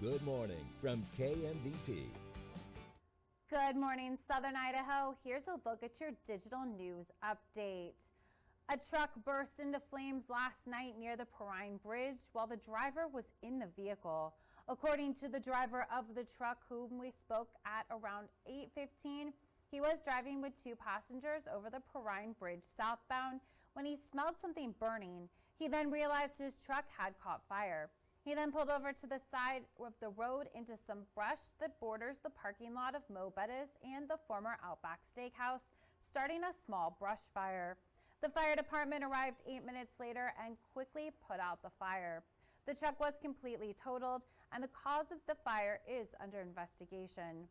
Good morning from KMVT. Good morning, Southern Idaho. Here's a look at your digital news update. A truck burst into flames last night near the Perrine Bridge while the driver was in the vehicle. According to the driver of the truck, whom we spoke at around 8:15, he was driving with two passengers over the Perrine Bridge southbound when he smelled something burning. He then realized his truck had caught fire. He then pulled over to the side of the road into some brush that borders the parking lot of Mo Bettas and the former Outback Steakhouse, starting a small brush fire. The fire department arrived 8 minutes later and quickly put out the fire. The truck was completely totaled, and the cause of the fire is under investigation.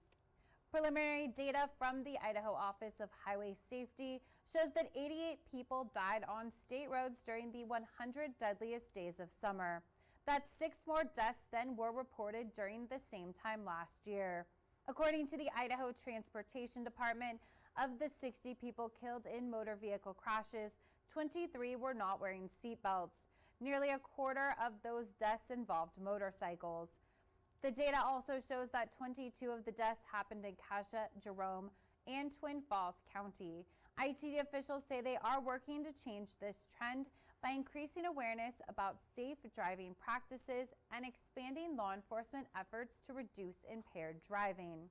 Preliminary data from the Idaho Office of Highway Safety shows that 88 people died on state roads during the 100 deadliest days of summer. That's 6 more deaths than were reported during the same time last year. According to the Idaho Transportation Department, of the 60 people killed in motor vehicle crashes, 23 were not wearing seatbelts. Nearly a quarter of those deaths involved motorcycles. The data also shows that 22 of the deaths happened in Cassia, Jerome, and Twin Falls County. ITD officials say they are working to change this trend by increasing awareness about safe driving practices and expanding law enforcement efforts to reduce impaired driving.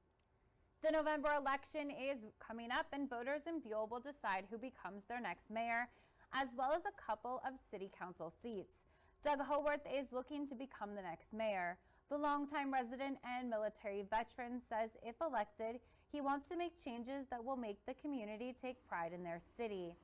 The November election is coming up, and voters in Buell will decide who becomes their next mayor, as well as a couple of city council seats. Doug Howarth is looking to become the next mayor. The longtime resident and military veteran says if elected, he wants to make changes that will make the community take pride in their city.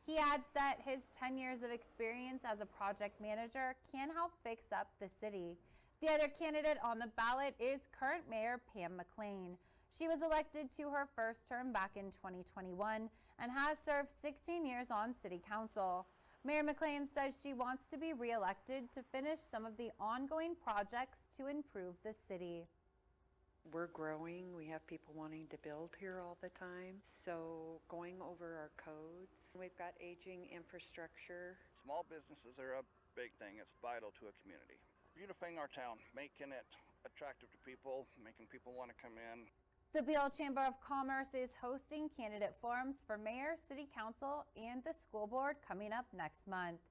He adds that his 10 years of experience as a project manager can help fix up the city. The other candidate on the ballot is current Mayor Pam McLean. She was elected to her first term back in 2021 and has served 16 years on city council. Mayor McLean says she wants to be re-elected to finish some of the ongoing projects to improve the city. We're growing. We have people wanting to build here all the time. So going over our codes, we've got aging infrastructure. Small businesses are a big thing. It's vital to a community. Beautifying our town, making it attractive to people, making people want to come in. The Buell Chamber of Commerce is hosting candidate forums for mayor, city council, and the school board coming up next month.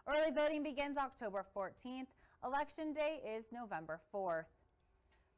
Early voting begins October 14th. Election day is November 4th.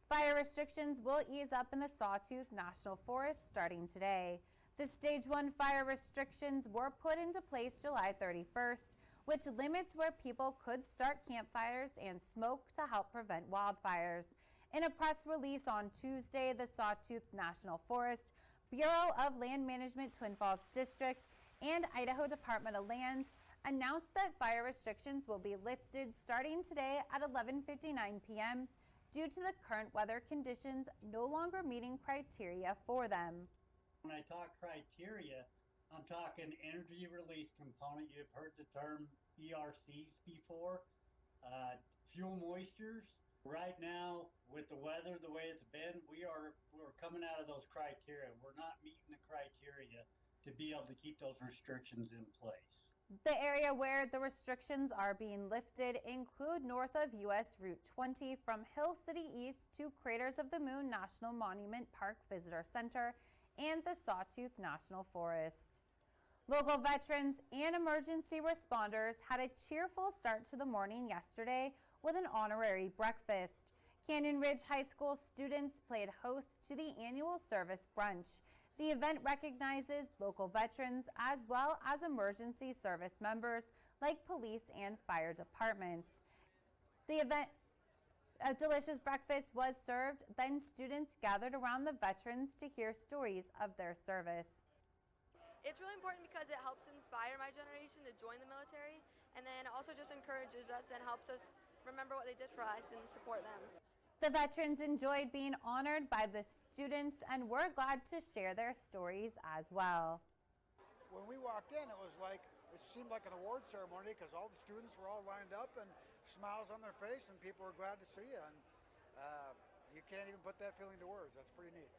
Fire restrictions will ease up in the Sawtooth National Forest starting today. The Stage 1 fire restrictions were put into place July 31st, which limits where people could start campfires and smoke to help prevent wildfires. In a press release on Tuesday, the Sawtooth National Forest, Bureau of Land Management Twin Falls District, and Idaho Department of Lands announced that fire restrictions will be lifted starting today at 11:59 p.m. due to the current weather conditions no longer meeting criteria for them. When I talk criteria, I'm talking energy release component. You've heard the term ERCs before. Fuel moistures. Right now, with the weather the way it's been, we're coming out of those criteria. We're not meeting the criteria to be able to keep those restrictions in place. The area where the restrictions are being lifted include north of US Route 20 from Hill City East to Craters of the Moon National Monument Park Visitor Center and the Sawtooth National Forest. Local veterans and emergency responders had a cheerful start to the morning yesterday with an honorary breakfast. Canyon Ridge High School students played host to the annual service brunch. The event recognizes local veterans as well as emergency service members like police and fire departments. A delicious breakfast was served, then students gathered around the veterans to hear stories of their service. It's really important because it helps inspire my generation to join the military, and then also just encourages us and helps us remember what they did for us and support them. The veterans enjoyed being honored by the students and were glad to share their stories as well. When we walked in, it seemed like an award ceremony because all the students were all lined up and smiles on their face and people were glad to see you. And you can't even put that feeling to words. That's pretty neat.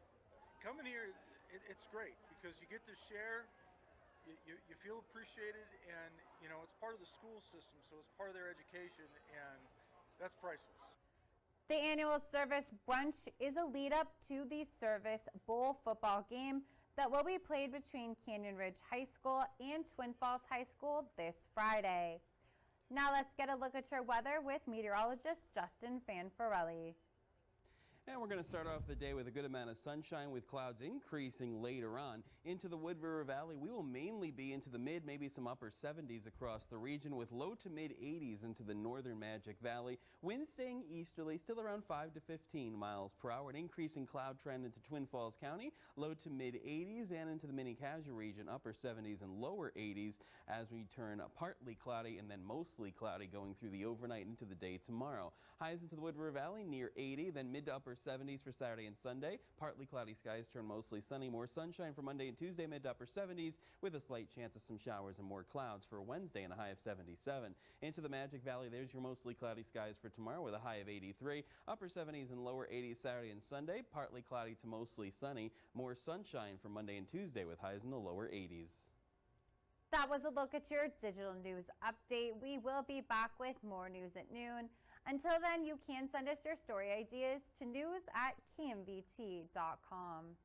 Coming here, it's great because you get to share, you feel appreciated, and it's part of the school system, so it's part of their education, and that's priceless. The annual Service Brunch is a lead up to the Service Bowl football game that will be played between Canyon Ridge High School and Twin Falls High School this Friday. Now let's get a look at your weather with meteorologist Justin Fanfarelli. And we're going to start off the day with a good amount of sunshine with clouds increasing later on. Into the Wood River Valley, we will mainly be into the mid, maybe some upper 70s across the region with low to mid 80s into the northern Magic Valley. Winds staying easterly, still around 5 to 15 miles per hour. An increasing cloud trend into Twin Falls County, low to mid 80s, and into the Mini-Cassia region, upper 70s and lower 80s as we turn partly cloudy and then mostly cloudy going through the overnight into the day tomorrow. Highs into the Wood River Valley near 80, then mid to upper 70s for Saturday and Sunday. Partly cloudy skies turn mostly sunny. More sunshine for Monday and Tuesday, mid to upper 70s with a slight chance of some showers and more clouds for Wednesday and a high of 77. Into the Magic Valley, there's your mostly cloudy skies for tomorrow with a high of 83. Upper 70s and lower 80s Saturday and Sunday. Partly cloudy to mostly sunny. More sunshine for Monday and Tuesday with highs in the lower 80s. That was a look at your digital news update. We will be back with more news at noon. Until then, you can send us your story ideas to news@kmvt.com.